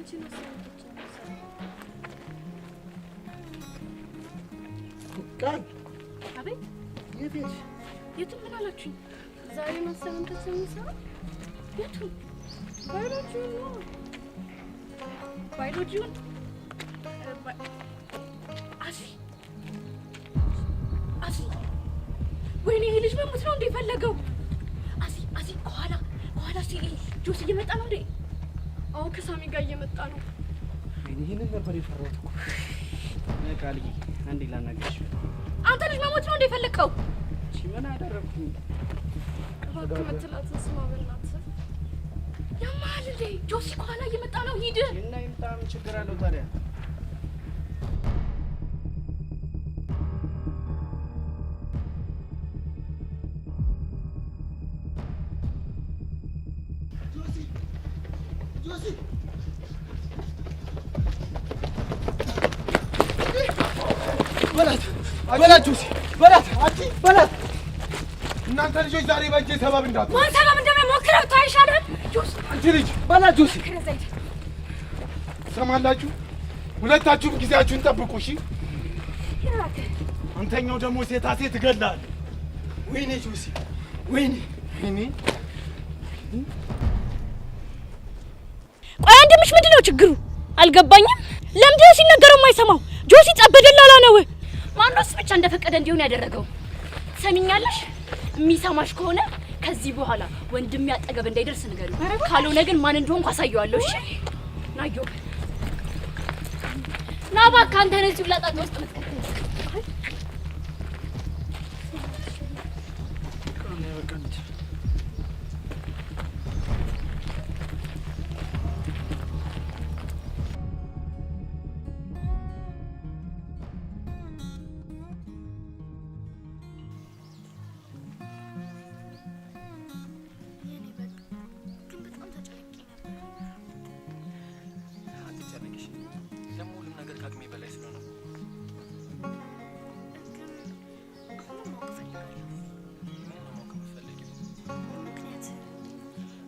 አንቺ ነው ሰምተሽ ቃል አቤት የቤት የቱ ምን አላችሁ? ዛሬ ማሰብን ተሰምሰው የቱ ባዮሎጂውን አሲ ወይኔ ይሄ ልጅ መሞት ነው እንዴ ፈለገው? አሲ ከኋላ ጆሲ እየመጣ ነው እንዴ? አዎ ከሳሚ ጋር እየመጣ ነው። ወይኔ ይሄንን ነበር የፈራሁት እኮ። ቃልዬ አንዴ ላናግርሽ። አንተ ልጅ መሞት ነው እንዴ ፈለከው? እሺ ምን አደረኩኝ? እባክህ መትላትን ስማ በእናትህ። ያማል እንዴ? ጆሲ ከኋላ እየመጣ ነው። ሂድ እና ይምጣ። ምን ችግር አለው ታዲያ? በላት እናንተ ልጆች ዛሬ በእጄ ሰበብ እንዳትሆኑ። ማን ሰበብ እንደሚሞክረው ታይሻለህ? ጆሲ አንቺ ልጅ በላት ጆሲ ሰማላችሁ? ሁለታችሁም ጊዜያችሁን ጠብቁ እሺ? አንተኛው ደግሞ ሴታ ሴት ትገላለህ። ወይኔ ጆሲ ወይኔ ቆይ አንድምሽ ምንድነው ችግሩ? አልገባኝም። ለምንድነው ሲነገረው የማይሰማው? ጆሲ ጸበደላላ ነው። ማንስ ብቻ እንደፈቀደ እንዲሆን ያደረገው? ሰሚኛለሽ? የሚሰማሽ ከሆነ ከዚህ በኋላ ወንድሜ አጠገብ እንዳይደርስ ንገሪው። ካልሆነ ግን ማን እንደሆንኩ አሳየዋለሁ። እሺ ናዮ ና እባክህ አንተ ነህ እዚህ ላጣጣ ውስጥ ምትከተል።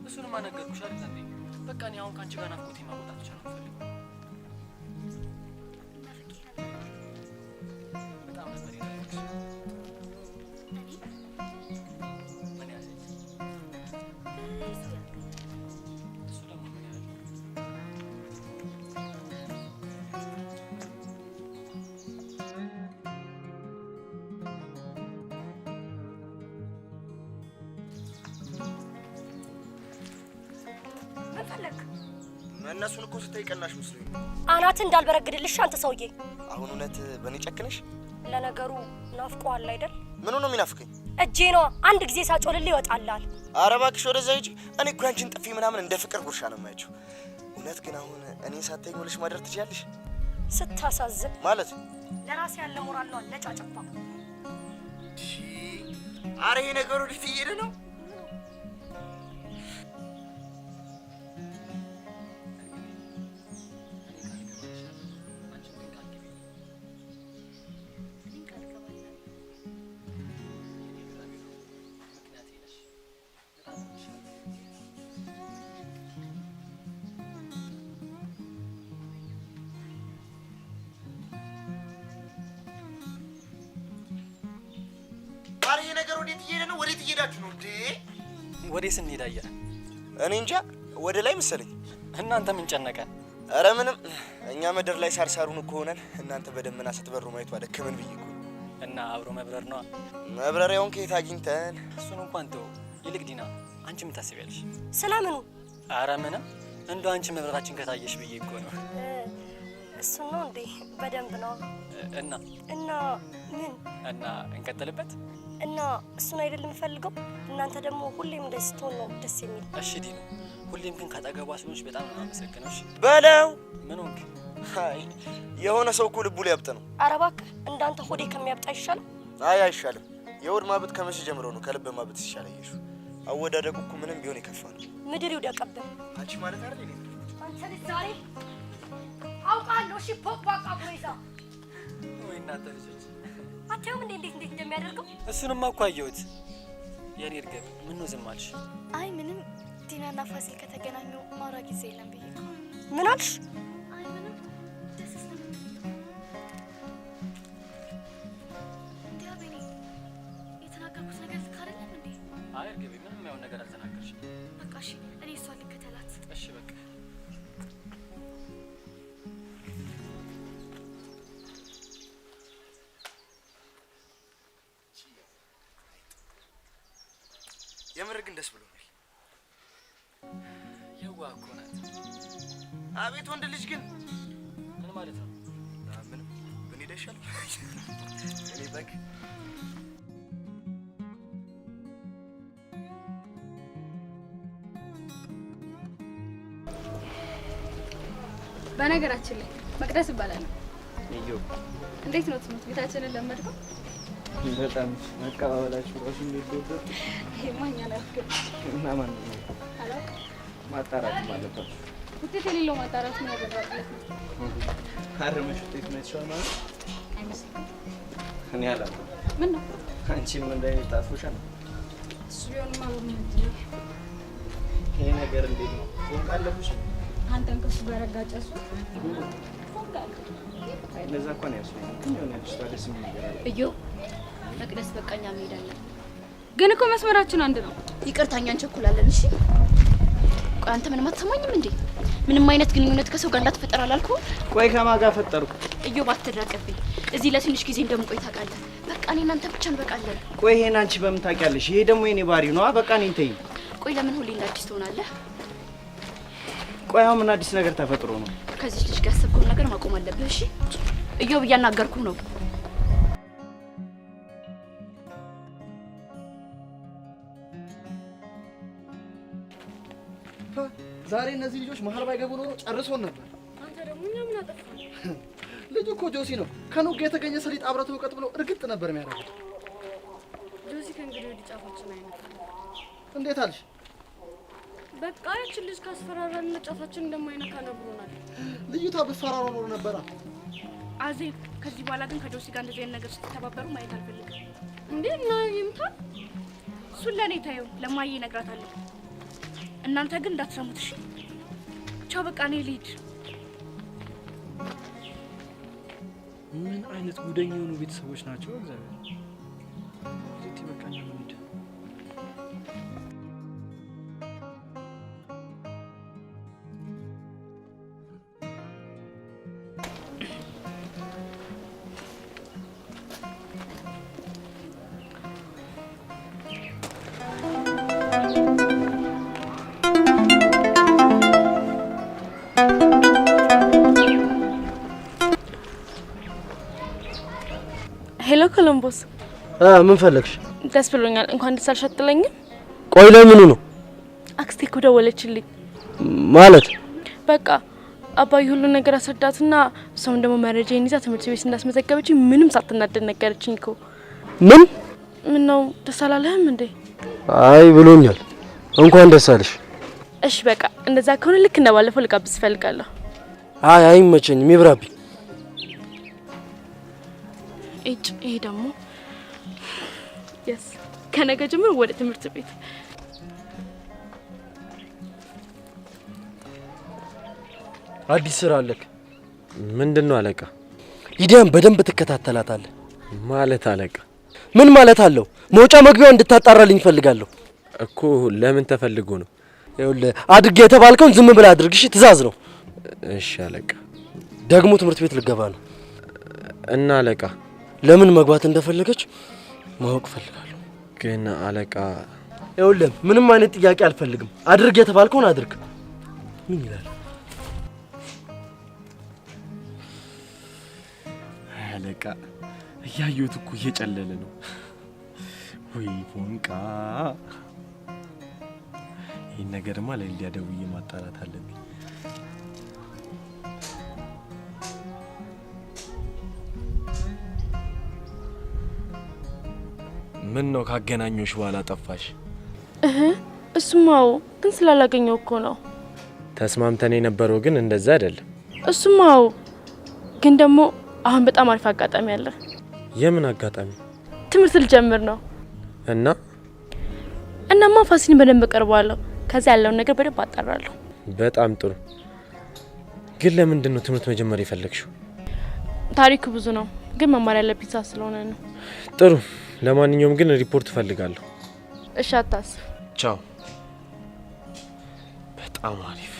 እሱንም አነገርኩሽ አይደል እንዴ? በቃ እኔ አሁን ካንቺ ጋር ናፍቆቴ ማውጣት ይችላል ፈልግ በጣም ነበር ያለሽ ምን ያለሽ እሱ ደግሞ ምን ያለሽ እነሱን እኮ ስትይቀናሽ መስሎኝ አናት እንዳልበረግድልሽ አንተ ሰውዬ። አሁን እውነት በኔ ጨክነሽ? ለነገሩ ናፍቆሃል አይደል? ምኑ ነው የሚናፍቀኝ? እጄ ነው አንድ ጊዜ ሳጮልልህ ይወጣልሃል። ኧረ እባክሽ ወደዛ ሂጂ። እኔ እኮ ያንቺን ጥፊ ምናምን እንደ ፍቅር ጉርሻ ነው የማያቸው። እውነት ግን አሁን እኔን ሳትይኝ ውለሽ ማደር ትችያለሽ? ስታሳዝን ማለት ለራሴ ያለ ሞራል ነው ለጫጨባ። እሺ ኧረ ይሄ ነገር ወዴት እየሄደ ነው? ይሄ ነገር ወዴት እየሄደ ነው? ወዴት እየሄዳችሁ ነው እንዴ? ወዴት እንሄዳለን? እኔ እንጃ ወደ ላይ መሰለኝ። እናንተ ምን ጨነቀን? ኧረ ምንም። እኛ ምድር ላይ ሳርሳሩን እኮ ሆነን እናንተ በደመና ስትበሩ ማየቱ አደከመን ብዬ እኮ። እና አብሮ መብረር ነው። መብረሪያውን ከየት አግኝተን? እሱን እንኳን ተው። ይልቅ ዲና አንቺ ምን ታስቢያለሽ? ስለምኑ? ኧረ ምንም። እንደው አንቺ መብረራችን ከታየሽ ብዬ እኮ ነው። እሱ ነው እንዴ? በደንብ ነው። እና ምን? እና እንቀጥልበት። እና እሱን አይደለም ፈልገው። እናንተ ደግሞ ሁሌም እንደዚህ ስትሆን ነው ደስ የሚል። እሺ ዲና፣ ሁሌም ግን ካጠገቧ ስለሆንሽ በጣም ነው የማመሰግነው። እሺ በለው። ምን ሆንክ? አይ የሆነ ሰው እኮ ልቡ ሊያብጥ ነው። ኧረ እባክህ እንዳንተ ሆዴ ከሚያብጥ አይሻልም? አይ አይሻልም። የሆድ ማበጥ ከመቼ ጀምሮ ነው ከልብ ማበጥ ይሻላል? ይሹ አወዳደቁ እኮ ምንም ቢሆን የከፋ ነው። ምድር ይውደቅብህ። አንቺ ማለት አይደል እኔ አንተ ልጅ ዛሬ አውቃለሁ። እሺ ፖፕ አቃብሮይዛ ወይ እናንተ ልጆች አታዩም እንዴ እንዴት እንደሚያደርገው? እሱንማ እኮ አየሁት። የኔ እርግብ ምን ነው ዝም አልሽ? አይ ምንም። ዲናና ፋሲል ከተገናኙ ማውራ ጊዜ የለም ብዬ እኮ። ምን አልሽ? አይ እርግቤ ምንም ያው ነገር አልተናገርሽም። በቃ እሺ እኔ እሷ ልከተላት። እሺ በቃ የምር ግን ደስ ብሎኛል። የዋህ እኮ ናት። አቤት ወንድ ልጅ ግን ምን ማለት ነው? ምንም ብንሄድ አይሻልም? እኔ በግ በነገራችን ላይ መቅደስ ይባላል። እዮ እንዴት ነው ትምህርት ቤታችንን ለመድከው? በጣም መቀባበላችሁ ራሱ እንዴት ወደደ። ይሄማኛ አላልኩም እና ማን ነው አላልኩም። ማጣራት ማለት ነው? ውጤት የሌለው ማጣራት ነው ያደረጋችሁት? አረመሽ ውጤት ነው የተሻለ ማለት አይመስልም። እኔ አላውቅም። ምን ነው አንቺም እንዳይጣፉሻል። እሱ ቢሆንማ ምን ይሄ ነገር እንዴት ነው? ወንቃለሽ አንተን ከሱ ጋር አጋጨሱ ፎንቃል። አይ ለዛ እኮ ነው ያስፈልግ። ግን የሆነ ደስ የሚል ነገር አለ። እዩ መቅደስ በቃኛ እንሄዳለን። ግን እኮ መስመራችን አንድ ነው። ይቅርታኛ እንቸኩላለን። እሺ ቆይ አንተ ምንም አትሰማኝም እንዴ? ምንም አይነት ግንኙነት ከሰው ጋር እንዳትፈጠር አላልኩህ? ቆይ ከማን ጋር ፈጠርኩ? እዩ ባትራቀብኝ። እዚህ ለትንሽ ጊዜ እንደምቆይ ታውቃለህ። በቃ እኔ እናንተ ብቻ እንበቃለን። ቆይ ይሄን አንቺ በምን ታውቂያለሽ? ይሄ ደግሞ የኔ ባህሪ ነው። በቃ እኔን ተይኝ። ቆይ ለምን ሁሌ እንደ አዲስ ትሆናለህ? ቆይ አሁን ምን አዲስ ነገር ተፈጥሮ ነው? ከዚህ ልጅ ጋር ያሰብከውን ነገር ማቆም አለብህ። እሺ እዩ እያናገርኩህ ነው። ዛሬ እነዚህ ልጆች መሀል ባይገቡ ኖሮ ጨርሶን ነበር። አንተ ደግሞ እኛ ምን አጠፋን? ልጁ እኮ ጆሲ ነው። ከኑግ የተገኘ ሰሊጥ አብረቱ እውቀት ብሎ እርግጥ ነበር የሚያደርገው። ጆሲ ከእንግዲህ ወዲህ ጫፋችን አይነት እንዴት አልሽ? በቃ ያችን ልጅ ካስፈራራን ጫፋችን እንደማይነካ ነግሮናል። ልዩቷ ብትፈራራ ኖሮ ነበራ። አዜብ ከዚህ በኋላ ግን ከጆሲ ጋር እንደዚህ አይነት ነገር ስትተባበሩ ማየት አልፈልግም። እንዴ እና ይምታ እሱን ለእኔ ታየው፣ ለማዬ እነግራታለሁ። እናንተ ግን እንዳትሰሙት እሺ? ቻው በቃ እኔ ልሂድ። ምን አይነት ጉደኛ የሆኑ ቤተሰቦች ናቸው? እግዚአብሔር እዚህ በቃኛ ነው። ሄሎ ኮሎምቦስ፣ ምን ፈለግሽ? ደስ ብሎኛል። እንኳን ደስ አልሽ አትለኝም? ቆይ ለምኑ ነው? አክስቴ እኮ ደወለችልኝ። ማለት በቃ አባዬ ሁሉ ነገር አስረዳትና እሷም ደግሞ መረጃዬን ይዛ ትምህርት ቤት እንዳስመዘገበች ምንም ሳትናደድ ነገረችኝ እኮ። ምን ነው ደስ አላለህም እንዴ? አይ ብሎኛል። እንኳን ደስ አለሽ። እሺ በቃ እንደዛ ከሆነ ልክ እንደባለፈው ልጋብዝ እፈልጋለሁ። አይ አይመቸኝም፣ ይብራብኝ። ይሄ ደግሞ ከነገ ጀምሮ ወደ ትምህርት ቤት። አዲስ ስራ አለክ? ምንድነው አለቃ? ሊዲያን በደንብ ትከታተላታለህ። ማለት አለቃ? ምን ማለት አለው? መውጫ መግቢያው እንድታጣራልኝ ፈልጋለሁ እኮ። ለምን ተፈልጎ ነው? ይኸውልህ አድርግ የተባልከውን ዝም ብለህ አድርግ። እሺ ትእዛዝ ነው። እሺ አለቃ። ደግሞ ትምህርት ቤት ልገባ ነው እና አለቃ ለምን መግባት እንደፈለገች ማወቅ ፈልጋለሁ። ግን አለቃ ይኸውልህ ምንም አይነት ጥያቄ አልፈልግም። አድርግ የተባልከውን አድርግ። ምን ይላል? አለቃ እያየሁት እኮ እየጨለለ ነው። ወይ ፎንቃ፣ ይህን ነገርማ ለሊያ ደውዬ ማጣራት አለብኝ። ምን ነው ካገናኞሽ በኋላ ጠፋሽ? እሱማው ግን ስላላገኘው እኮ ነው። ተስማምተን የነበረው ግን እንደዛ አይደለም። እሱማው ግን ደግሞ አሁን በጣም አሪፍ አጋጣሚ አለ። የምን አጋጣሚ? ትምህርት ልጀምር ነው። እናማ ፋሲልን በደንብ ቀርባለሁ። ከዛ ያለውን ነገር በደንብ አጣራለሁ። በጣም ጥሩ። ግን ለምንድን ነው ትምህርት መጀመር የፈለግሽው? ታሪኩ ብዙ ነው፣ ግን መማር ያለብኝ ሰዓት ስለሆነ ነው። ጥሩ። ለማንኛውም ግን ሪፖርት እፈልጋለሁ። እሺ፣ አታስብ። ቻው። በጣም አሪፍ።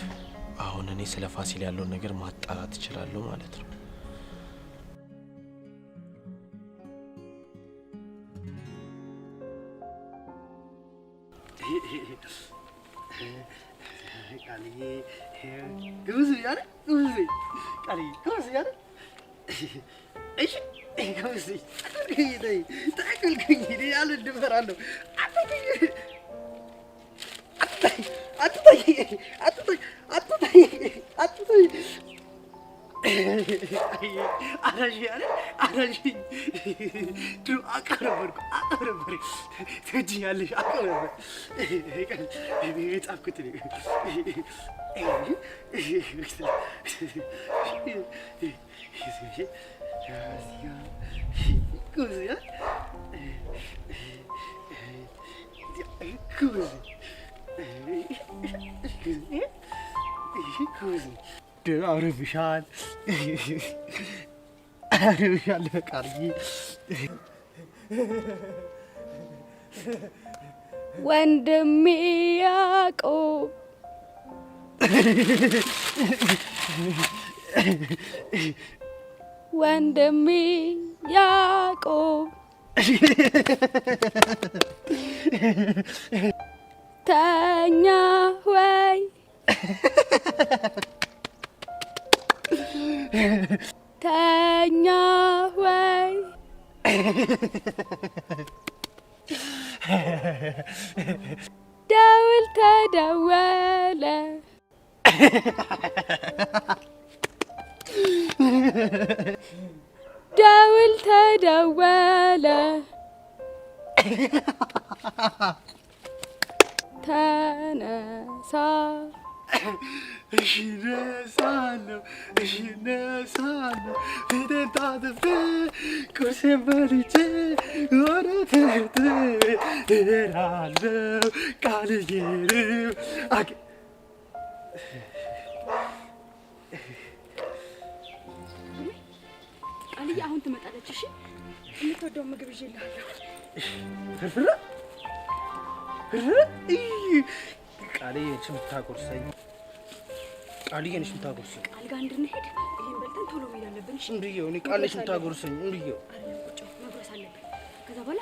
አሁን እኔ ስለ ፋሲል ያለውን ነገር ማጣራት እችላለሁ ማለት ነው። አረብሻል በቃልዬ ወንድሜ ያዕቆብ ወንድሜ ያዕቆብ ተኛ ወይ ተኛ ወይ ደውል ተደወለ ደውል ተደወለ ተነሳ እነሳለሁ ፊቴን ታጥቤ ቁርሴን በልቼ ወደ ትምህርት እሄዳለሁ። ቃልዬንም ቃልዬ አሁን ትመጣለች። እሺ የምትወደውን ምግብ ይዤልሃለሁ። ፍርፍር ቃልዬ ነች የምታጎርሰኝ። ቃልዬ ነች የምታጎርሰኝ። ቃል ጋር እንድንሄድ ይሄን በልተን ቶሎ መሄድ አለብን። እሺ እንድየው እኔ ቃል ነች የምታጎርሰኝ። እንድየው መጉረስ አለብን። ከዛ በኋላ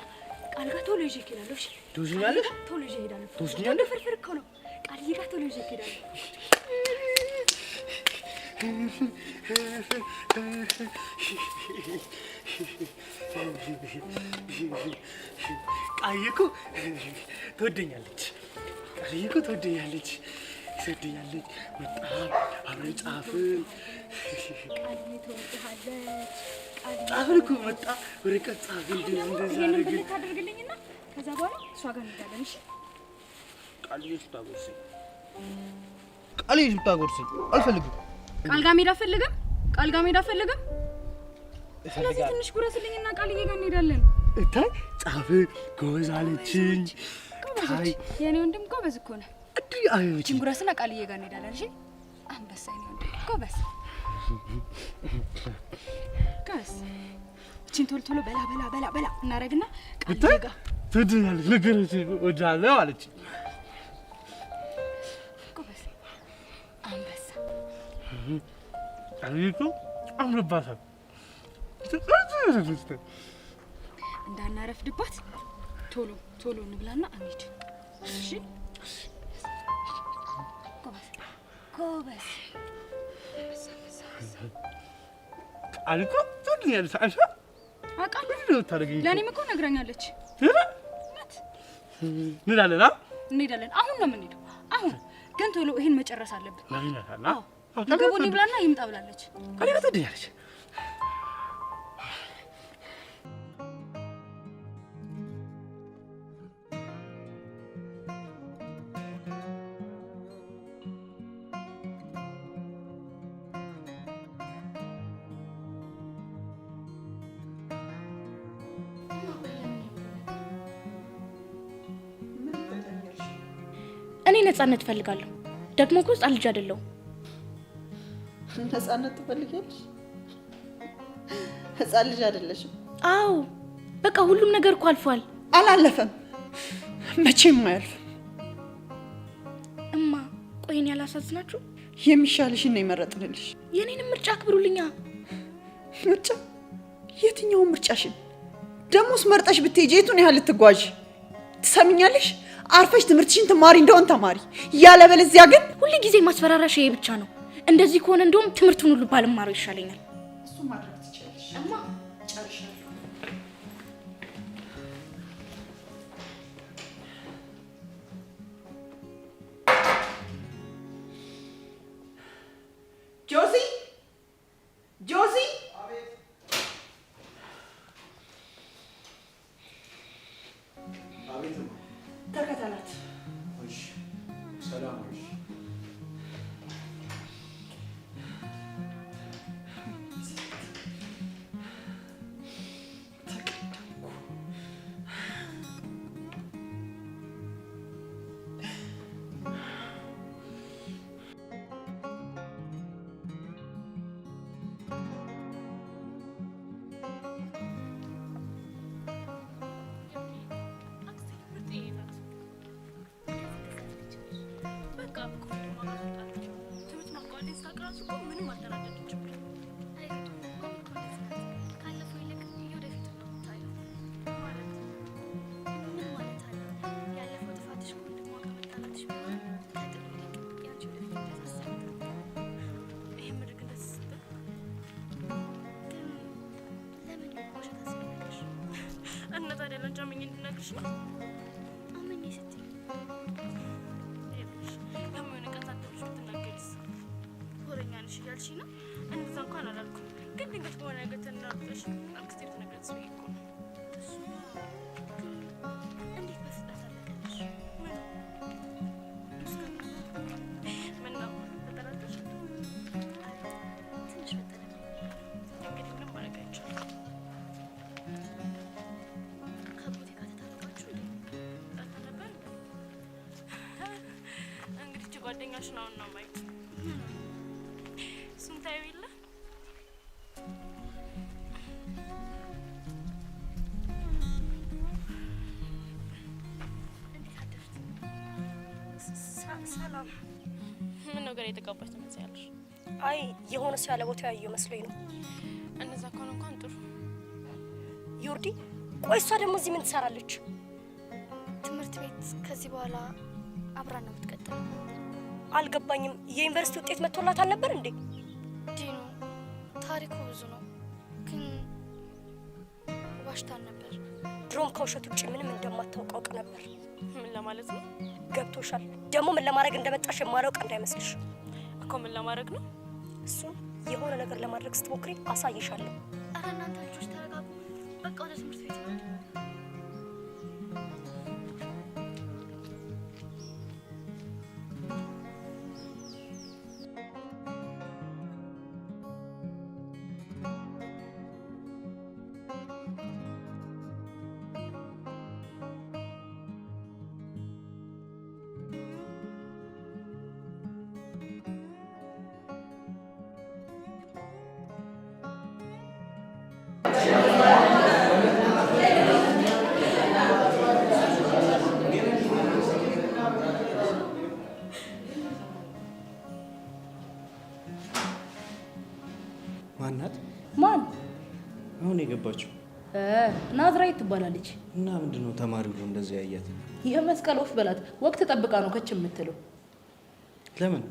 ቃል ጋር ቶሎ ይዤ እሄዳለሁ። እሺ ትወስኛለሽ? ቶሎ ይዤ እሄዳለሁ። ትወስኛለሽ? ፍርፍር እኮ ነው። ቃልዬ ጋር ቶሎ ይዤ እሄዳለሁ። ቃልዬ እኮ ትወደኛለች። ቃልዬ እኮ ትወደኛለች። ትወደኛለች በጣም አብረን ጻፍን። ቃልዬ ትወድሃለች። ጻፍን እኮ መጣ ወረቀት ጻፍን። እንደዛ አደረግን። ታደርግልኝና ከዛ በኋላ እሷ ጋር እንሄዳለን። እሺ ቃልዬ ስታጎርሰኝ ቃልዬ ስታጎርሰኝ አልፈልግም። ቃል ጋር መሄድ አልፈልግም። ቃል ጋር መሄድ አልፈልግም። ስለዚህ ትንሽ ጉረስልኝና ቃልዬ ጋር እንሄዳለን። እታይ ጻፍን። ጎበዝ አለችኝ። ታይ የኔ ወንድም ጎበዝ እኮ ነህ። አይቺን ጉረስና ቃልዬ ጋር እንሄዳለን። እሺ አንበሳ የኔ ወንድም ጎበዝ ጎበዝ። እቺን ቶሎ ቶሎ በላ እናረግና ቃልዬ ጋር ትድኛለች። ነገረች ወዳለ አለች። ጎበዝ አንበሳ ቃልዬ እኮ አምሮባታል። እንዳናረፍድባት ቶሎ ቶሎ እንብላና እንሂድ። እሺ ጎበዝ ቃል እኮ ትወደኛለች። አይሻ አውቃለሁ። ምንድን ነው የምታደርገኝ? ለእኔም እኮ ነግራኛለች። እንሄዳለን። እንሄዳለን። አሁን ነው የምንሄደው። አሁን ግን ቶሎ ይሄን መጨረስ አለብን። አዎ ምግቡን ይብላና ይምጣ ብላለች። ቃል እኮ ትወደኛለች። እኔ ነፃነት እፈልጋለሁ። ደግሞ እኮ ህፃን ልጅ አይደለሁም። ነፃነት ትፈልጊያለሽ? ህፃን ልጅ አይደለሽም። አዎ በቃ ሁሉም ነገር እኮ አልፏል። አላለፈም፣ መቼም አያልፍም። እማ ቆይ እኔ ያላሳዝናችሁ? የሚሻልሽን ነው የመረጥንልሽ። የኔንም ምርጫ አክብሩልኛ። ምርጫ? የትኛውን ምርጫሽን? ደሞስ መርጠሽ ብትሄጂ የቱን ያህል ልትጓዥ? ትሰሚኛለሽ? አርፈሽ ትምህርትሽን ትማሪ እንደሆን ተማሪ፣ ያለበለዚያ ግን ሁሉ ጊዜ ማስፈራራሽ ይሄ ብቻ ነው። እንደዚህ ከሆነ እንደውም ትምህርቱን ሁሉ ባልማረው ይሻለኛል። እሱ ማድረግ ትችላለሽ። እማ ጨርሻለሁ። ጆሲ ጆሲ፣ ተከተላት። ሰላም ጓደኛሽ ነው እና ማይት ስንታዩ ይለ ሰላም። ምን ነገር የተቀባች ትመስያለሽ? አይ የሆነ ሰው ያለ ቦታ ያየው መስሎኝ ነው። እነዛ ከሆነ እንኳን ጥሩ። ዮርዲ ቆይ እሷ ደግሞ እዚህ ምን ትሰራለች? ትምህርት ቤት ከዚህ በኋላ አብራን ነው የምትቀጥለው። አልገባኝም። የዩኒቨርሲቲ ውጤት መጥቶላታል ነበር እንዴ? ዲኑ ታሪኩ ብዙ ነው፣ ግን ዋሽታን ነበር። ድሮም ከውሸት ውጭ ምንም እንደማታውቀው አውቅ ነበር። ምን ለማለት ነው? ገብቶሻል? ደግሞ ምን ለማድረግ እንደመጣሽ የማላውቅ እንዳይመስልሽ እኮ። ምን ለማድረግ ነው? እሱን የሆነ ነገር ለማድረግ ስትሞክሪ አሳይሻለሁ። ኧረ እናንተ ልጆች ተረጋጉ። በቃ ወደ ትምህርት ቤት ነው። ማናት? ማን? አሁን የገባችው ናዝራዊት ትባላለች። እና ምንድነው ተማሪው ሁሉ እንደዚህ ያያት? የመስቀል ወፍ በላት። ወቅት ጠብቃ ነው ከች የምትለው። ለምን?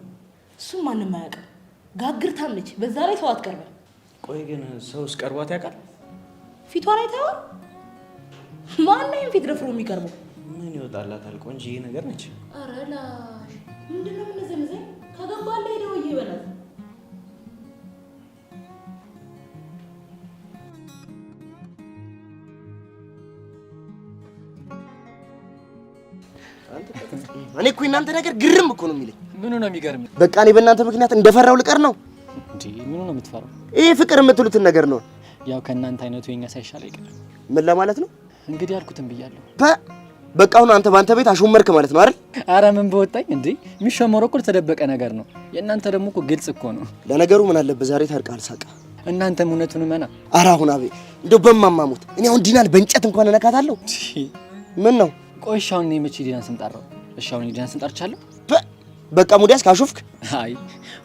እሱም ማንም አያውቅም። ጋግርታም ነች። በዛ ላይ ሰው አትቀርበም። ቆይ ግን ሰውስ ቀርቧት ያውቃል? ፊቷን አይተኸዋል? ማን ነው ፊት ደፍሮ የሚቀርበው? ምን ይወጣላታል? ቆንጆዬ ነገር ነች። ኧረ ላሽ ምንድነው የምንዘምዘኝ? ከገባለ ሄደው ይበላል። እኔ እኮ እናንተ ነገር ግርም እኮ ነው የሚለኝ። ምኑ ነው የሚገርም? በቃ እኔ በእናንተ ምክንያት እንደፈራው ልቀር ነው እንዴ? ምኑ ነው የምትፈራው? ይሄ ፍቅር የምትሉትን ነገር ነው። ያው ከእናንተ አይነቱ የኛ ሳይሻል አይቀርም። ምን ለማለት ነው? እንግዲህ አልኩትም ብያለሁ። በቃ አሁን አንተ ባንተ ቤት አሾመርክ ማለት ነው አይደል? አረ ምን በወጣኝ እንዴ? የሚሾመረው እኮ ተደበቀ ነገር ነው። የእናንተ ደግሞ እኮ ግልጽ እኮ ነው። ለነገሩ ምን አለበት ዛሬ ታርቃል ሳቃ። እናንተም እውነቱን መና። አረ አሁን አቤ እንደው በማማሙት እኔ አሁን ዲናን በእንጨት እንኳን እነካታለሁ። ምን ነው? ቆይ እሺ አሁን እኔ መቼ ዲናን ስንጠራው? እሺ አሁን ዲናን ስንጠርቻለሁ? በቃ ሙዲያስ ካሾፍክ። አይ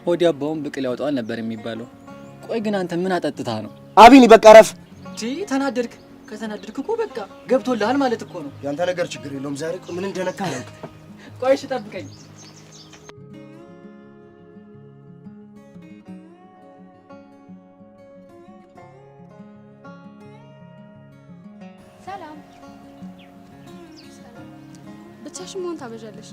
ሆዲ አባውን ብቅል ያወጣዋል ነበር የሚባለው። ቆይ ግን አንተ ምን አጠጥታ ነው? አቢኒ በቃ ረፍ። ተናደድክ? ከተናደድክ እኮ በቃ ገብቶልሃል ማለት እኮ ነው። ያንተ ነገር ችግር የለውም። ዛሬ ምን እንደነካ ነው። ቆይ እሺ ጠብቀኝ። ሰላም። ብቻሽን መሆን ታበዣለሽ።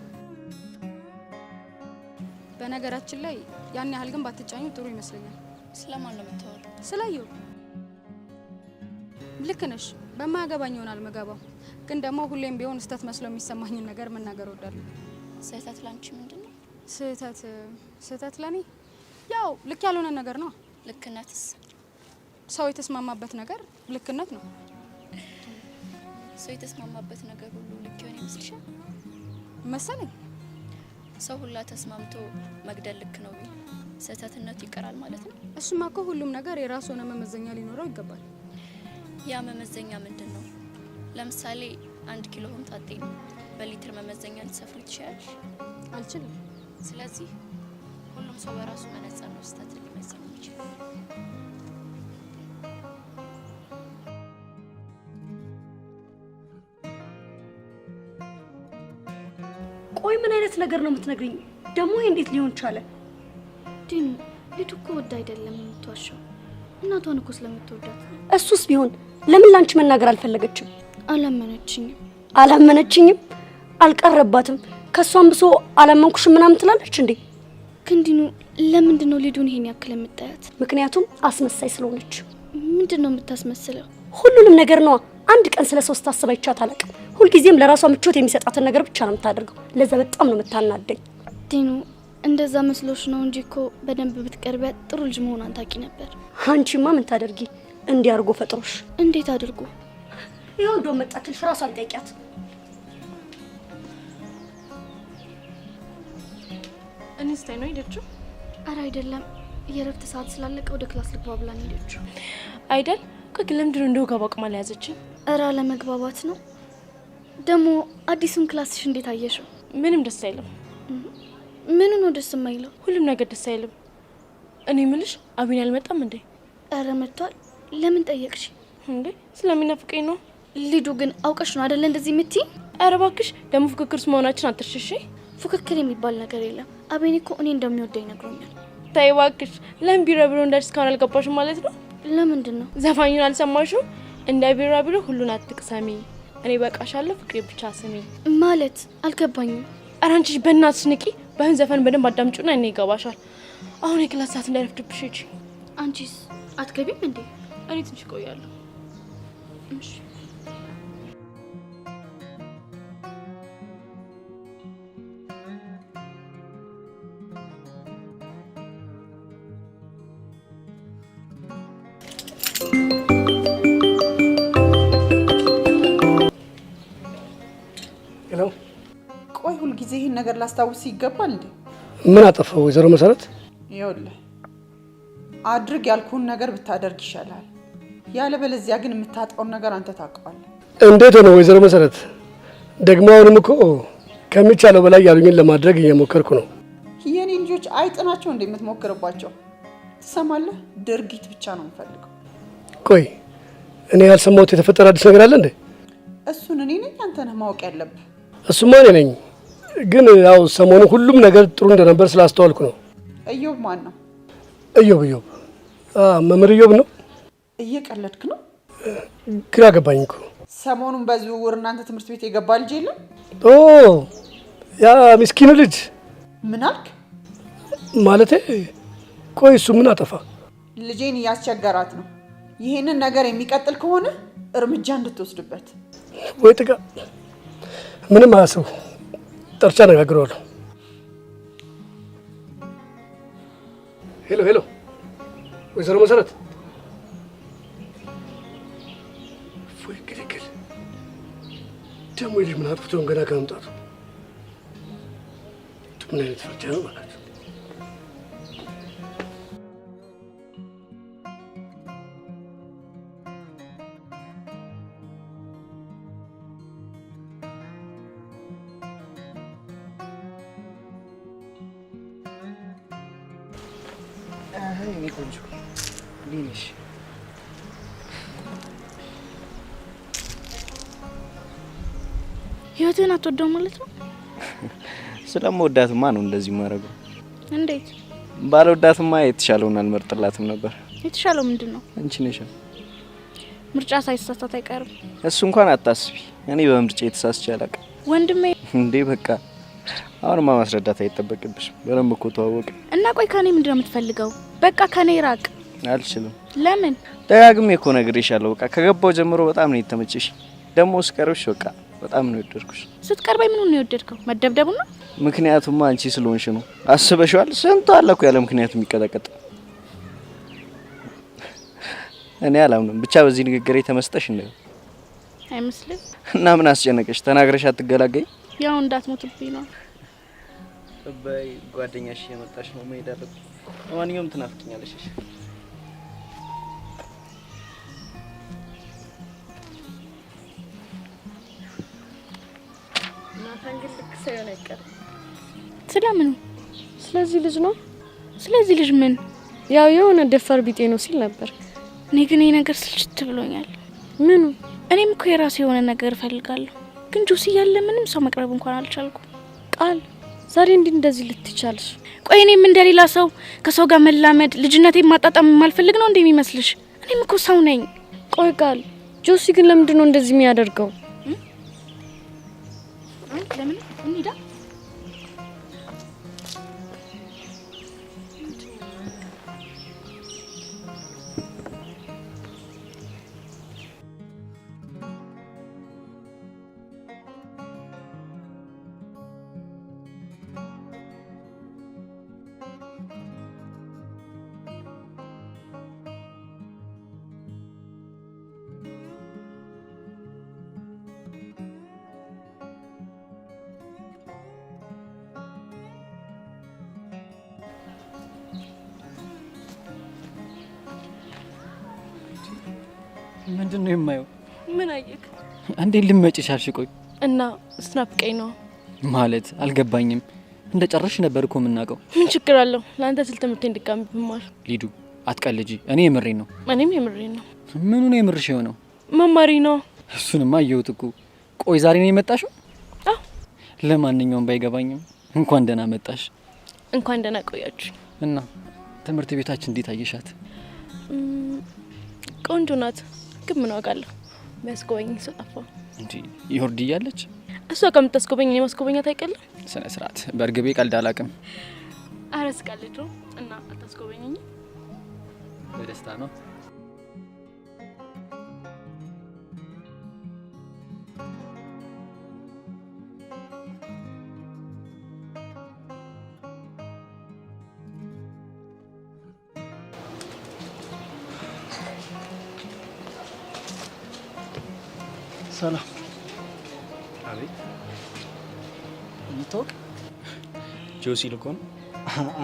በነገራችን ላይ ያን ያህል ግን ባትጫኙ ጥሩ ይመስለኛል። ስለማን ነው የምታወራው? ስላየው። ልክ ነሽ። በማያገባኝ ይሆናል መገባው፣ ግን ደግሞ ሁሌም ቢሆን ስህተት መስሎ የሚሰማኝን ነገር መናገር እወዳለሁ። ስህተት ላንቺ ምንድነው? ስህተት ለኔ ያው ልክ ያልሆነ ነገር ነው። ልክነትስ? ሰው የተስማማበት ነገር ልክነት ነው። ሰው የተስማማበት ነገር ሁሉ ልክ ይሆን ይመስልሻል? መሰለኝ። ሰው ሁላ ተስማምቶ መግደል ልክ ነው ቢል ስህተትነቱ ይቀራል ማለት ነው? እሱማ እኮ ሁሉም ነገር የራሱ ሆነ መመዘኛ ሊኖረው ይገባል። ያ መመዘኛ ምንድን ነው? ለምሳሌ 1 ኪሎ ሆምጣጤ በሊትር መመዘኛ ልትሰፍሪ ትችያለሽ? አልችልም። ስለዚህ ሁሉም ሰው በራሱ መነጽር ነው ስህተትን ሊመዝን የሚችለው። ቆይ ምን አይነት ነገር ነው የምትነግሪኝ? ደግሞ ይሄ እንዴት ሊሆን ቻለ? ዲኑ ልጅ እኮ ወድ አይደለም የምትዋሻው፣ እናቷን እኮ ስለምትወዳት። እሱስ ቢሆን ለምን ላንቺ መናገር አልፈለገችም? አላመነችኝም። አልቀረባትም። ከሷም ብሶ አላመንኩሽም ምናምን ትላለች እንዴ? ግን ዲኑ ለምንድን ነው ሊዱን ይሄን ያክል የምታያት? ምክንያቱም አስመሳይ ስለሆነች። ምንድን ነው የምታስመስለው? ሁሉንም ነገር ነው። አንድ ቀን ስለሶስት ታስባ ይቻት አላውቅም። ሁልጊዜም ለራሷ ምቾት የሚሰጣትን ነገር ብቻ ነው የምታደርገው። ለዛ በጣም ነው የምታናደኝ። ዲኑ እንደዛ መስሎሽ ነው እንጂ እኮ በደንብ ብትቀርቢያት ጥሩ ልጅ መሆኗን ታውቂ ነበር። አንቺማ ምን ታደርጊ? እንዲያርጎ ፈጥሮሽ። እንዴት አድርጎ? ይኸው እንደው መጣችልሽ። ራሷን ጠይቂያት። እንስታይ ነው ሄደችው? አረ አይደለም፣ የረፍት ሰዓት ስላለቀ ወደ ክላስ ልግባ ብላን ሄደችው አይደል? ቆይ ለምንድን ነው እንደው ጋባቅማ ላይ ያዘችኝ? እራ ለመግባባት ነው። ደግሞ አዲሱን ክላስሽ እንዴት አየሽው? ምንም ደስ አይልም። ምኑ ነው ደስ የማይለው? ሁሉም ነገር ደስ አይልም። እኔ ምልሽ አቢን አልመጣም እንዴ? አረ መጥቷል። ለምን ጠየቅሽ እንዴ? ስለሚናፍቀኝ ነው። ሊዱ ግን አውቀሽ ነው አይደል እንደዚህ የምትይ? አረ እባክሽ ደግሞ ፉክክርስ መሆናችን አትርሽሽ። ፉክክር የሚባል ነገር የለም። አቤኔ እኮ እኔ እንደሚወደኝ ነግሮኛል። ታይ እባክሽ። ለምን ቢራቢሮ እንዳልሽ እስካሁን አልገባሽም ማለት ነው? ለምንድን ነው? ዘፋኙን አልሰማሽም? እንደ ቢራቢሮ ሁሉን አትቅሰሚ፣ እኔ በቃሻለሁ፣ ፍቅሬ ብቻ ስሚ ማለት አልገባኝም። ኧረ አንቺ በእናትሽ ንቂ። በህን ዘፈን በደንብ አዳምጪውና እኔ ይገባሻል። አሁን የክላስ ሰዓት እንዳይረፍድብሽ ሂጂ። አንቺስ አትገቢም እንዴ? እኔ ትንሽ እቆያለሁ። እሺ ቆይ ሁልጊዜ ይህን ነገር ላስታውስ ይገባል እንዴ? ምን አጠፋው ወይዘሮ መሰረት? ይኸውልህ አድርግ ያልኩህን ነገር ብታደርግ ይሻላል። ያለበለዚያ ግን የምታጣውን ነገር አንተ ታውቀዋለህ። እንዴት ነው ወይዘሮ መሰረት? ደግሞ አሁንም እኮ ከሚቻለው በላይ ያሉኝን ለማድረግ እየሞከርኩ ነው። የኔ ልጆች አይጥ ናቸው እንዴ የምትሞክርባቸው? ትሰማለህ? ድርጊት ብቻ ነው የምፈልገው። ቆይ እኔ ያልሰማሁት የተፈጠረ አዲስ ነገር አለ እንዴ? እሱን እኔ ነኝ አንተ ነህ ማወቅ ያለብህ። እሱማ እኔ ነኝ፣ ግን ያው ሰሞኑ ሁሉም ነገር ጥሩ እንደነበር ስላስተዋልኩ ነው። እዮብ ማን ነው? እዮብ መምህር እዮብ ነው። እየቀለድክ ነው? ግራ ገባኝ እኮ። ሰሞኑን በዝውውር እናንተ ትምህርት ቤት የገባ ልጅ የለም? ኦ ያ ምስኪኑ ልጅ። ምን አልክ? ማለቴ ቆይ እሱ ምን አጠፋ? ልጄን እያስቸገራት ነው። ይህንን ነገር የሚቀጥል ከሆነ እርምጃ እንድትወስድበት። ወይ ጥጋ። ምንም አያስቡ፣ ጠርቻ አነጋግረዋለሁ። ሄሎ ሄሎ፣ ወይዘሮ መሰረት ደግሞ ልጅ ምን አጥፍቶን ገና ከመምጣቱ ምን አይነት ፍርጃ ነው ማለት ነው? እኔ ቆንጆ ሊነሽ ህይወትን አትወደው ማለት ነው? ስለምወዳትማ ነው እንደዚህ ማረገው። እንዴት? ባልወዳትማ የተሻለውን አልመርጥላትም ነበር። የተሻለው ምንድነው? አንቺ ነሽ። ምርጫ ሳይሳሳት አይቀርም። እሱ እንኳን አታስቢ። እኔ በምርጫ የተሳስቼ አላውቅም። ወንድሜ እንዴ በቃ አሁንማ ማስረዳት አይጠበቅብሽም። በደንብ እኮ ተዋወቅ እና ቆይ ከኔ ምንድነው የምትፈልገው? በቃ ከኔ ራቅ። አልችልም። ለምን? ደጋግሜ እኮ ነግሬሻለሁ። በቃ ከገባው ጀምሮ በጣም ነው የተመቸሽ። ደግሞ ስቀርብሽ በቃ በጣም ነው የወደድኩሽ። ስትቀርበኝ ምን ነው የወደድከው? መደብደቡ ነው? ምክንያቱም አንቺ ስለሆንሽ ነው። አስበሽዋል? ስንቱ አለ እኮ ያለ ምክንያቱ የሚቀጠቀጥ። እኔ አላምንም። ብቻ በዚህ ንግግሬ ተመስጠሽ እንደው አይመስልም? እና ምን አስጨነቀሽ? ተናግረሽ አትገላገኝ? ያው እንዳትሞትብኝ ነው። በይ ጓደኛሽ የመጣሽ ነው መሄድ አለብኝ። ለማንኛውም ትናፍቂኛለሽ። እሺ ስለምን? ስለዚህ ልጅ ነው። ስለዚህ ልጅ ምን? ያው የሆነ ደፋር ቢጤ ነው ሲል ነበር። እኔ ግን ይሄ ነገር ስልችት ብሎኛል። ምኑ? እኔም እኮ የራሴ የሆነ ነገር እፈልጋለሁ፣ ግን ጆሲ ያለ ምንም ሰው መቅረብ እንኳን አልቻልኩም። ቃል ዛሬ እንደዚህ ልትቻልሽ? ቆይ እኔም እንደሌላ ሰው ከሰው ጋር መላመድ ልጅነቴን ማጣጣም የማልፈልግ ነው እንደሚመስልሽ? እኔም እኮ ሰው ነኝ። ቆይ ቃል ጆሲ ግን ለምንድን ነው እንደዚህ የሚያደርገው? ለምን እንሂዳ? ምንድነው የማየው? ምን አየክ? አንዴ ልመጭ ቻልሽ? ቆይ እና ስናፍቀኝ ነው ማለት አልገባኝም። እንደ ጨረሽ ነበር እኮ የምናውቀው። ምን ችግር አለው? ለአንተ ስል ትምህርቴን ድጋሚ ብማር። ሊዱ አትቀልጂ። እኔ የምሬን ነው። እኔም የምሬን ነው። ምኑ ነው የምርሽ የሆነው? መማሪ ነው። እሱንማ አየሁት እኮ። ቆይ ዛሬ ነው የመጣሽው? አዎ። ለማንኛውም ባይገባኝም እንኳን ደህና መጣሽ። እንኳን ደህና ቆያችሁ። እና ትምህርት ቤታችን እንዴት አየሻት? ቆንጆ ናት፣ ግን ምን ዋጋለሁ? የሚያስጎበኝ ሰው ጠፋ። እንዴ ይወርድ እያለች እሷ ከምታስጎበኝ እኔ ማስጎበኛት አይቀልም? ስነ ስርዓት። በእርግቤ ቀልድ አላውቅም። አረስ ቀልድ ነው እና አታስጎበኘኝ? በደስታ ነው። ሰላም። አቤት። እንታወቅ? ጆሲ ልኮ ነው?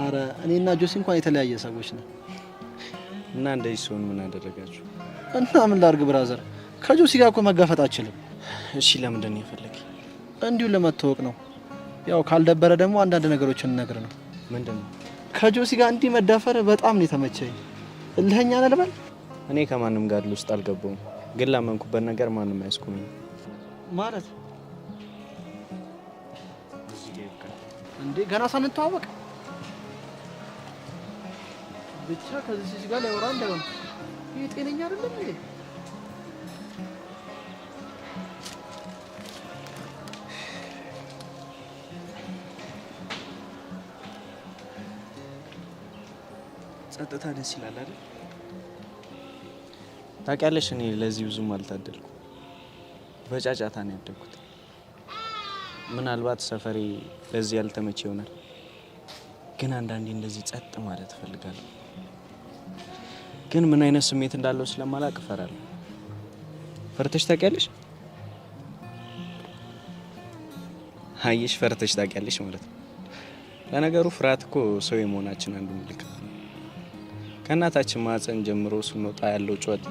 አረ እኔና ጆሲ እንኳን የተለያየ ሰዎች ነን። እና እንደዚህ ሲሆን ምን አደረጋችሁ? እና ምን ላርግ ብራዘር፣ ከጆሲ ጋር እኮ መጋፈጥ አልችልም። እሺ ለምንድን ነው የፈለግ? እንዲሁ ለመታወቅ ነው። ያው ካልደበረ ደግሞ አንዳንድ ነገሮችን እንነግር ነው። ምንድን ነው? ከጆሲ ጋር እንዲህ መዳፈር በጣም ነው የተመቸኝ። እልህኛ ነህ ልበል? እኔ ከማንም ጋር ውስጥ አልገባውም፣ ግን ላመንኩበት ነገር ማንም አያስቆመኝ። ማለት እንዴ ገና ሳንተዋወቅ ብቻ ከዚህ ጋር ላይወራ እንዳይሆን። ይሄ ጤነኛ አይደለም እንዴ? ጸጥታ ደስ ይላል አይደል? ታውቂያለሽ፣ እኔ ለዚህ ብዙም አልታደልኩም። በጫጫታ ነው ያደግኩት። ምናልባት ሰፈሬ ለዚህ ያልተመቸ ይሆናል፣ ግን አንዳንዴ እንደዚህ ጸጥ ማለት እፈልጋለሁ። ግን ምን አይነት ስሜት እንዳለው ስለማላውቅ እፈራለሁ። ፈርተሽ ታውቂያለሽ? አየሽ ፈርተሽ ታውቂያለሽ ማለት ነው። ለነገሩ ፍርሃት እኮ ሰው የመሆናችን አንዱ ምልክት ነው። ከእናታችን ማህፀን ጀምሮ ስንወጣ ያለው ጩኸት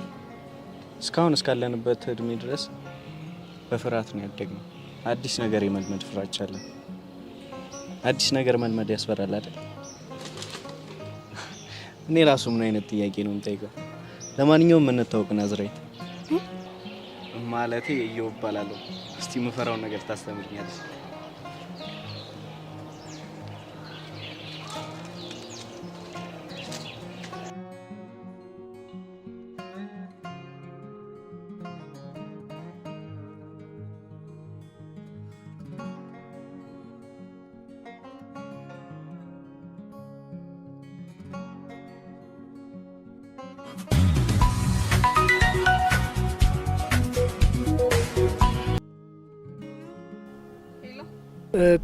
እስካሁን እስካለንበት እድሜ ድረስ በፍርሃት ነው ያደግነው። አዲስ ነገር የመልመድ ፍራቻ አለ። አዲስ ነገር መልመድ ያስፈራል አይደል? እኔ ራሱ ምን አይነት ጥያቄ ነው የምጠይቀው? ለማንኛውም እንታወቅ ናዝሬት ማለቴ እየወባላለሁ። እስቲ የምፈራውን ነገር ታስተምርኛለሽ?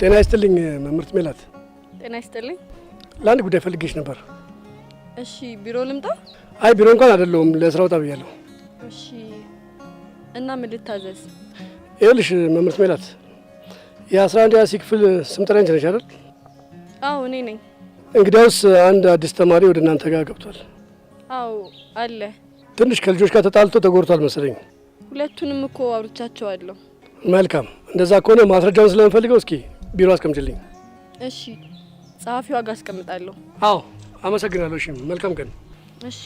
ጤና ይስጥልኝ መምህርት ሜላት። ጤና ይስጥልኝ። ለአንድ ጉዳይ ፈልጌሽ ነበር። እሺ ቢሮ ልምጣ? አይ ቢሮ እንኳን አይደለሁም፣ ለስራ ወጣ ብያለሁ። እሺ እና ምን ልታዘዝ? ይኸውልሽ መምህርት ሜላት የ11ኛ ክፍል ስም ጠሪያ ነሽ አይደል? አዎ እኔ ነኝ። እንግዲያውስ አንድ አዲስ ተማሪ ወደ እናንተ ጋር ገብቷል። አዎ አለ። ትንሽ ከልጆች ጋር ተጣልቶ ተጎድቷል መሰለኝ። ሁለቱንም እኮ አውርቻቸዋለሁ። መልካም፣ እንደዛ ከሆነ ማስረጃውን ስለምፈልገው እስኪ ቢሮ አስቀምጭልኝ። እሺ ጸሐፊዋ ጋር አስቀምጣለሁ። አዎ አመሰግናለሁ። እሺ መልካም ቀን። እሺ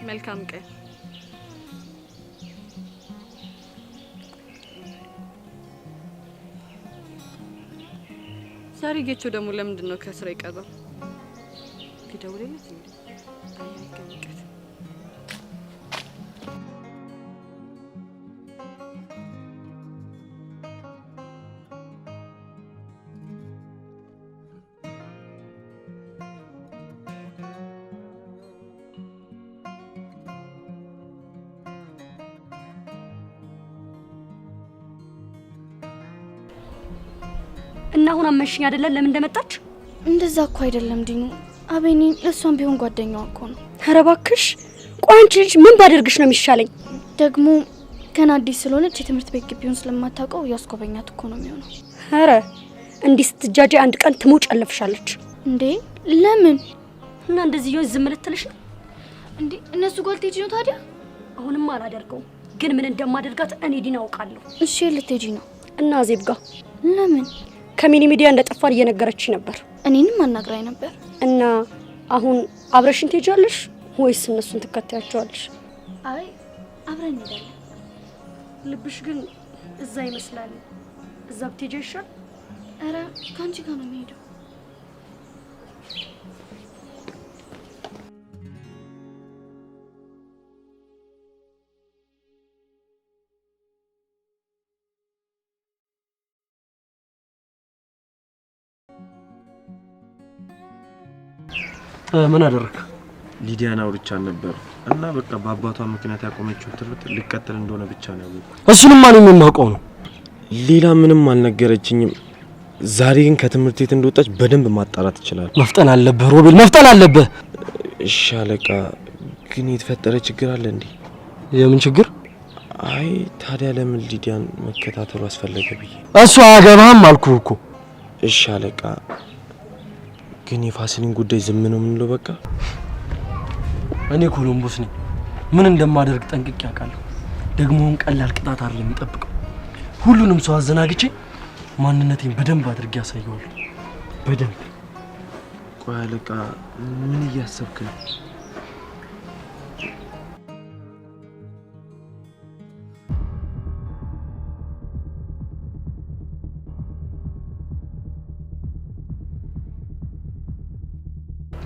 መልካም ቀን። ዛሬ ጌቾ ደግሞ ለምንድን ነው ከስራ የቀረው? ሊደውልለት እንዴ? አይገኝቀት እና አሁን አመንሽኝ አይደለም ለምን እንደመጣች? እንደዛ እኮ አይደለም ዲኑ። አቤኔ ለሷም ቢሆን ጓደኛዋ እኮ ነው። ኧረ እባክሽ ቆይ አንቺ ልጅ ምን ባደርግሽ ነው የሚሻለኝ? ደግሞ ገና አዲስ ስለሆነች የትምህርት ቤት ግቢውን ስለማታውቀው ያስጎበኛት እኮ ነው የሚሆነው። ኧረ እንዲህ ስትጃጃ አንድ ቀን ትሞጭ አለፍሻለች። እንዴ ለምን? እና እንደዚህ ይሆን ዝም ልትልሽ ነው እንዴ? እነሱ ጋር ልትሄጂ ነው ታዲያ? አሁንም አላደርገውም፣ ግን ምን እንደማደርጋት እኔ ዲና አውቃለሁ። እሺ ልትሄጂ ነው? እና ዜብ ጋር። ለምን? ከሚኒ ሚዲያ እንደጠፋን እየነገረች ነበር። እኔንም አናግራኝ ነበር። እና አሁን አብረሽን ትሄጃለሽ ወይስ እነሱን ትከታያቸዋለሽ? አይ አብረን እንሄዳለን። ልብሽ ግን እዛ ይመስላል። እዛ ብትሄጂ ይሻል። ኧረ ካንቺ ጋር ነው የምሄደው። ምን አደረክ? ሊዲያን አውርቻን ነበር እና በቃ በአባቷ ምክንያት ያቆመችው ትምህርት ሊቀጥል እንደሆነ ብቻ ነው ያወቅኩት። እሱንም ማን የማውቀው ነው? ሌላ ምንም አልነገረችኝም። ዛሬ ግን ከትምህርት ቤት እንደወጣች በደንብ ማጣራት ይችላል። መፍጠን አለብህ ሮቤል፣ መፍጠን አለብህ። እሺ አለቃ፣ ግን የተፈጠረ ችግር አለ እንዴ? የምን ችግር? አይ ታዲያ ለምን ሊዲያን መከታተሉ አስፈለገ ብዬ። እሱ አያገባህም አልኩህ እኮ። እሺ አለቃ፣ ግን የፋሲልን ጉዳይ ዝም ነው የምንለው? በቃ እኔ ኮሎምቦስ ነኝ። ምን እንደማደርግ ጠንቅቄ አውቃለሁ። ደግሞም ቀላል ቅጣት አይደለም የሚጠብቀው። ሁሉንም ሰው አዘናግቼ ማንነቴን በደንብ አድርጌ ያሳየዋለሁ። በደንብ። ቆይ አለቃ፣ ምን እያሰብክ ነው?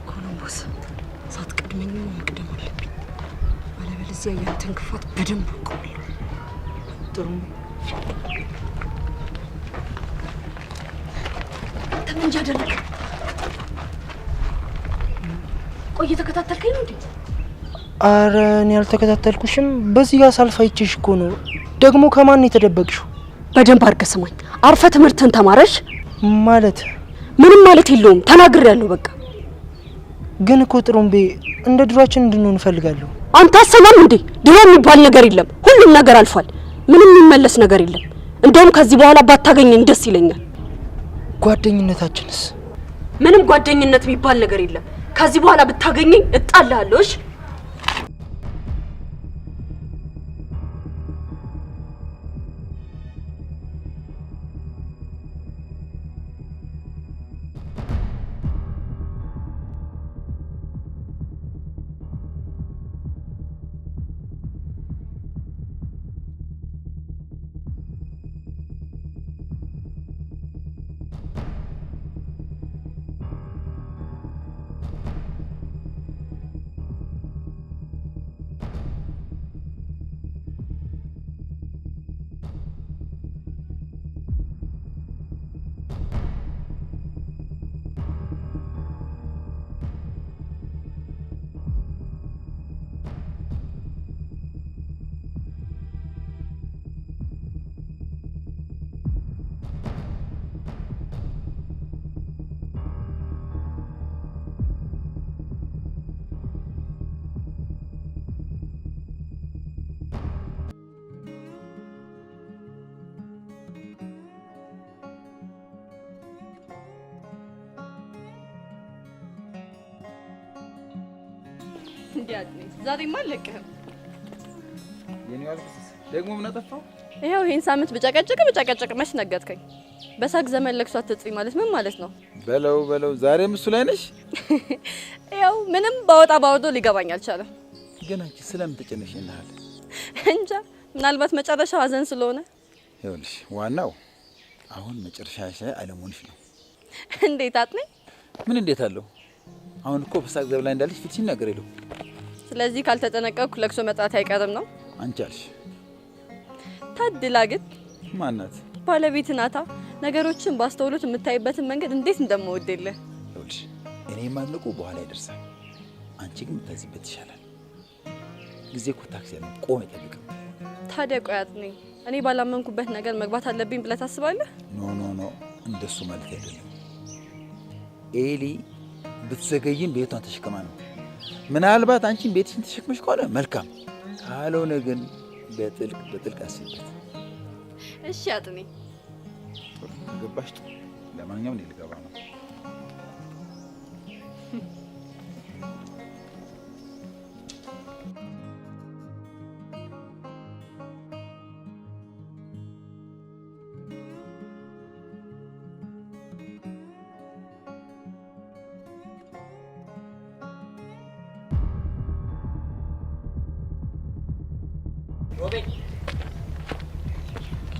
ኮሎምቦስ ሳትቀድመኝ መቅደም አለብኝ፣ አለበለዚያ ያንተን ክፋት በደንብ አውቀዋለሁ። ጥሩ ተመንጃ አደረግ። ቆይ እየተከታተልከኝ ነው እንዴ? አረ እኔ ያልተከታተልኩሽም፣ በዚህ ጋር ሳልፍ አይቼሽ እኮ ነው። ደግሞ ከማን የተደበቅሽው? በደንብ አድርገህ ስማኝ። አርፈ ትምህርትን ተማረሽ ማለት ምንም ማለት የለውም። ተናግሬያለሁ በቃ። ግን እኮ ጥሩምቤ እንደ ድሯችን እንድንሆን እፈልጋለሁ። አንተ አሰማም እንዴ? ድሮ የሚባል ነገር የለም። ሁሉም ነገር አልፏል። ምንም የሚመለስ ነገር የለም። እንደውም ከዚህ በኋላ ባታገኘኝ ደስ ይለኛል። ጓደኝነታችንስ? ምንም ጓደኝነት የሚባል ነገር የለም። ከዚህ በኋላ ብታገኘኝ እጣላለሁ። እሺ? ዛሬማ አለቅህም። የኔው አልኩስ ደግሞ ምን አጠፋው? ይሄው ይሄን ሳምንት በጨቀጨቅ መች ነገርከኝ። በሳቅ ዘመን ለቅሶ አትጥሪ ማለት ምን ማለት ነው? በለው ዛሬም እሱ ላይ ነሽ? ያው ምንም ባወጣ ሊገባኝ አልቻለም። ግን አንቺ ስለምን ተጨነሽናል? እንጃ ምናልባት መጨረሻው ሀዘን ስለሆነ። ይኸውልሽ ዋናው አሁን መጨረሻሽ ላይ አለመሆንሽ ነው። እንዴት አጥነኝ? ምን እንዴት አለው? አሁን እኮ በሳቅ ዘመን ላይ እንዳለሽ ፊትሽን ነገር የለው። ስለዚህ ካልተጠነቀቅኩ ለቅሶ መጣት አይቀርም ነው አንቺ አልሽ። ታድላ ግን ማናት? ባለቤት ናታ። ነገሮችን ባስተውሎት የምታይበትን መንገድ እንዴት እንደምወደልህ። ይኸውልሽ እኔ ማድነቁ በኋላ ይደርሳል። አንቺ ግን የምታዚበት ይሻላል። ጊዜ እኮ ታክሲ ያለ ቆም ይጠብቅ። ታዲያ ቆያት ነኝ እኔ ባላመንኩበት ነገር መግባት አለብኝ ብለህ ታስባለህ? ኖ እንደሱ ማለት አይደለም። ኤሊ ብትዘገይም ቤቷን ተሸክማ ነው። ምናልባት አንቺን ቤትሽን ተሸክመሽ ከሆነ መልካም፣ ካልሆነ ግን በጥልቅ አስቢበት። እሺ አጥኔ ገባሽ? ለማንኛውም እኔ ልገባ ነው።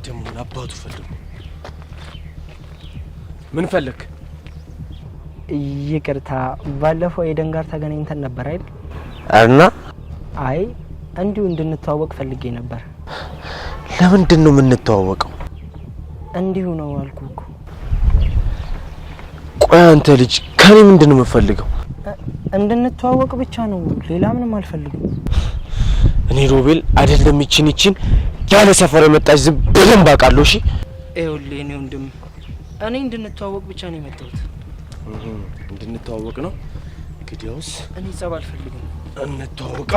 ደግሞ አባቱ ፈልጉ። ምን ፈለክ? ይቅርታ ባለፈው ኤደን ጋር ተገናኝተን ነበር አይደል? እና አይ እንዲሁ እንድንተዋወቅ ፈልጌ ነበር። ለምንድን ነው የምንተዋወቀው? እንዲሁ ነው አልኩህ እኮ። ቆይ አንተ ልጅ ከኔ ምንድን ነው የምፈልገው? እንድንተዋወቅ ብቻ ነው፣ ሌላ ምንም አልፈልግም። እኔ ሮቤል አይደለም ይችን ያለ ሰፈር የመጣች ዝም በደንብ አውቃለሁ። እሺ ይኸውልህ እኔ ወንድም እኔ እንድንተዋወቅ ብቻ ነው የመጣሁት። እንድንተዋወቅ ነው? እንግዲያውስ እኔ ጸብ አልፈልግም። እንተዋወቃ።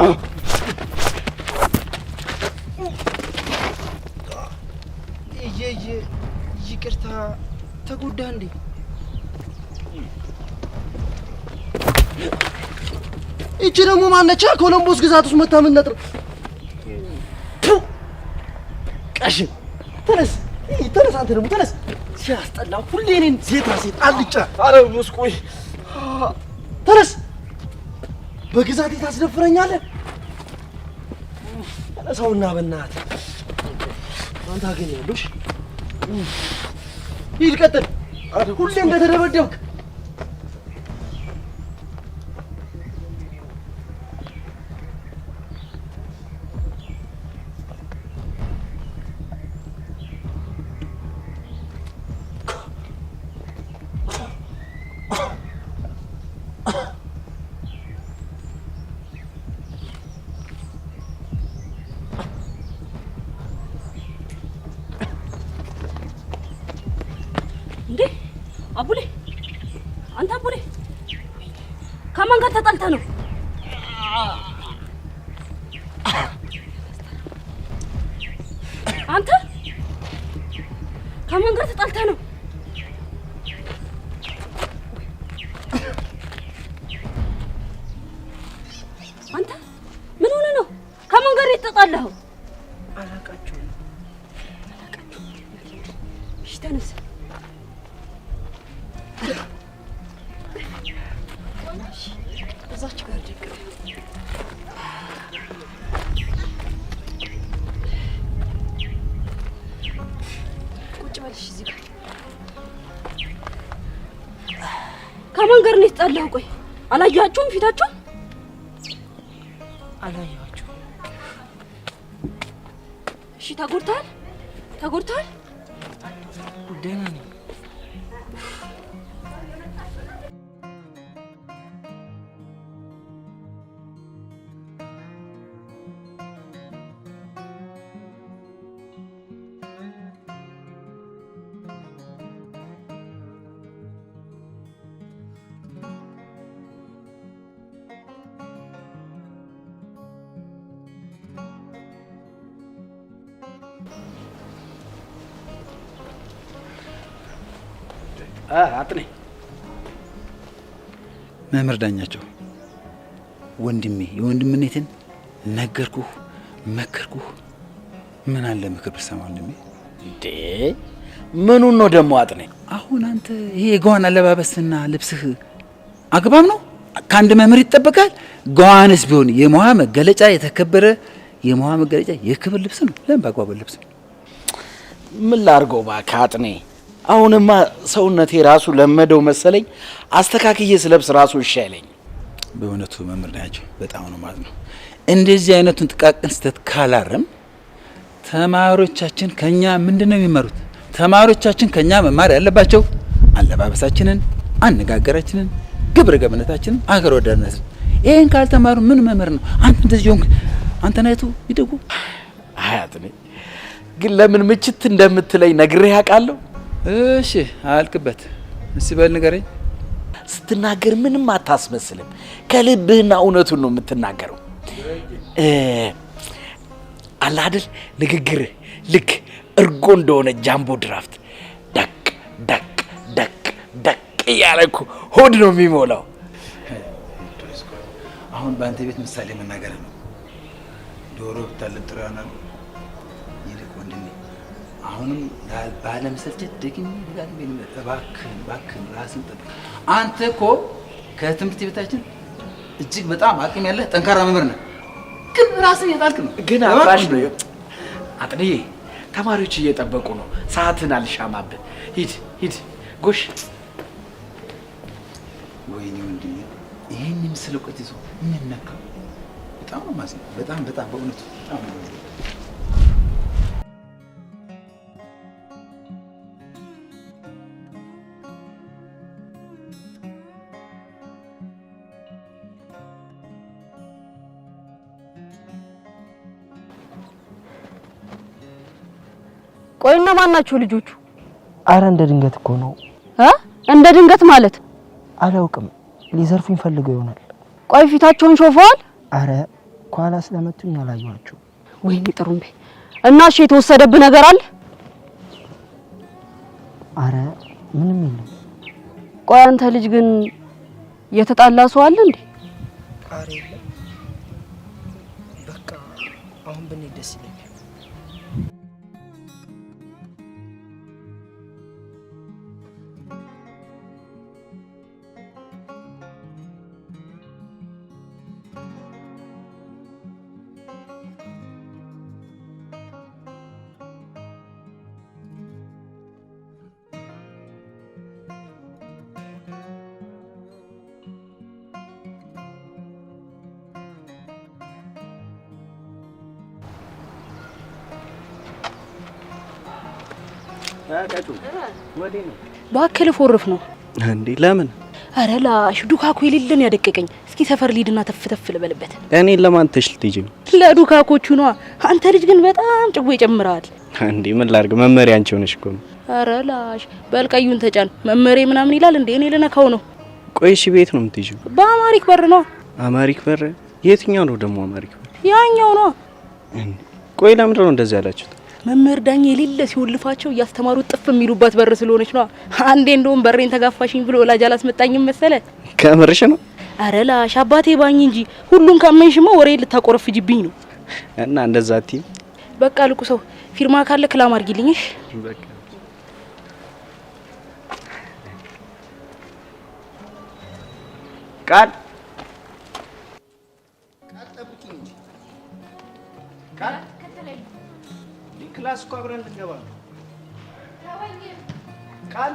ይቅርታ ተጎዳ እንዴ? እቺ ደግሞ ማነቻ? ኮሎምቦስ ግዛት ውስጥ መታ ምን ነጥር ቀሽም ተነስ፣ አንተ ደግሞ ተነስ። ሲያስጠላ ሁሌ እኔን ሴት አልጫ። አረ ሙስቆይ ተነስ፣ በግዛቴ ታስደፍረኛለህ። ተነሳውና በእናትህ አንተ አገኘሁልሽ። ሂድ ቀጥል፣ ሁሌ እንደተደበደብክ። አቡሌ አንተ አቡሌ ከማን ጋር ተጣልተህ ነው? አንተ ከማን ጋር ተጣልተህ ነው? የተጣላኸው? አላቃቸው። እሺ ተነስ። እዛች ጋር ደግፍ። ቁጭ በልሽ እዚህ ጋር። ከማን ጋር ነው የተጣላኸው? ቆይ አላያችሁም ፊታችሁን? አላየኋቸው። እሺ ተጎድተሃል? ተጎድተሃል? ደህና ነኝ። አጥኔ መምህር ዳኛቸው ወንድሜ የወንድምነትን ነገርኩህ፣ መከርኩህ። ምን አለ ምክር ብትሰማ ወንድሜ። እንዴ ምኑን ነው ደግሞ አጥኔ? አሁን አንተ ይሄ የጓዋን አለባበስና ልብስህ አግባብ ነው? ከአንድ መምህር ይጠበቃል? ጓዋንስ ቢሆን የሙያ መገለጫ፣ የተከበረ የሙያ መገለጫ የክብር ልብስ ነው። ለምን በአግባቡ ልብስ? ምን ላርገው እባክህ አጥኔ። አሁንማ ሰውነቴ ራሱ ለመደው መሰለኝ። አስተካክዬ ስለብስ ራሱ ይሻለኝ። በእውነቱ መምህር ናቸው በጣም ነው ማለት ነው። እንደዚህ አይነቱን ጥቃቅን ስህተት ካላረም ተማሪዎቻችን ከኛ ምንድነው የሚመሩት? ተማሪዎቻችን ከኛ መማር ያለባቸው አለባበሳችንን፣ አነጋገራችንን፣ ግብረ ገብነታችንን፣ አገር ወዳድነትን። ይሄን ካልተማሩ ምን መምህር ነው? አንተ እንደዚህ ሆንክ፣ አንተ ናይቱ ይደጉ። አያጥኔ ግን ለምን ምችት እንደምትለኝ ነግሬህ ያውቃለሁ? እሺ አልክበት። እስቲ በል ንገረኝ። ስትናገር ምንም አታስመስልም። ከልብህና እውነቱን ነው የምትናገረው። አለ አይደል ንግግርህ ልክ እርጎ እንደሆነ ጃምቦ ድራፍት ደቅ ደቅ ደቅ ደቅ እያለ እኮ ሆድ ነው የሚሞላው። አሁን በአንተ ቤት ምሳሌ መናገር ነው። ዶሮ ብታለብ ጥሩ ይሆናል። ይልቅ ወንድሜ አሁንም ባለመሰልቸት ደግሜ ደጋግሜ እባክህን ራስን ጠብቅ። አንተ እኮ ከትምህርት ቤታችን እጅግ በጣም አቅም ያለህ ጠንካራ መምህር ነህ፣ ግን ራስን እየጣልክ ነው። ግን አፍራሽ ነው አጥንዬ። ተማሪዎች እየጠበቁ ነው። ሰዓትን አልሻማብህ። ሂድ ሂድ ጎሽ። ወይኔ ወንድሜ ይህን የምስል እውቀት ይዞ ምን ነካው? በጣም ነው የማዝነው። በጣም በእውነቱ በጣም ነው የማዝነው። ቆይ እና ማን ናቸው ልጆቹ? አረ እንደ ድንገት እኮ ነው። እንደ ድንገት ማለት አላውቅም። ሊዘርፉኝ ፈልገው ይሆናል። ቆይ ፊታቸውን ሾፈዋል? አረ ኳላ ስለመቱኝ አላየኋቸው። ወይኔ ጥሩምቤ። እና እሺ የተወሰደብህ ነገር አለ? አረ ምንም የለም። ቆይ አንተ ልጅ ግን የተጣላ ሰው አለ እንዴ? አረ የለም። በቃ አሁን ብንሄድ ደስ ይለኛል። ባከለ ፎርፍ ነው እንዴ? ለምን? አረ ላሽ ዱካኩ የሌለን ያደቀቀኝ። እስኪ ሰፈር ሊድና ተፍተፍ ልበልበት። እኔ ለማን ተሽልትጂ ነው? ለዱካኮቹ ነው። አንተ ልጅ ግን በጣም ጭዌ ይጨምራል። እንዴ ምን ላርግ? መመሪያ አንቺ ሆነሽ እኮ ነው። አረ ላሽ በልቀዩን ተጫን መመሪያ ምናምን ይላል እንዴ? እኔ ልነካው ነው። ቆይ እሺ ቤት ነው የምትይጂው? በአማሪክ በር ነው። አማሪክ በር? የትኛው ነው ደግሞ አማሪክ በር? ያኛው ነው። ቆይ ለምንድን ነው እንደዚህ ያላችሁት? መምህር ዳኛ የሌለ ሲወልፋቸው እያስተማሩ ጥፍ የሚሉባት በር ስለሆነች ነው። አንዴ እንደውም በሬን ተጋፋሽኝ ብሎ ወላጅ አላስመጣኝም መሰለ። ከምርሽ ነው? አረ ላሽ አባቴ ባኝ እንጂ ሁሉን ካመንሽማ ወሬ ልታቆረፍጅብኝ ነው። እና እንደዛ አትይም? በቃ ልቁ ሰው ፊርማ ካለ ክላም አድርጊልኝ። እሺ በቃ ቃል ጠብቂኝ እንጂ ቃል ክላስ እኮ አብረን ልንገባ ነው። ቃል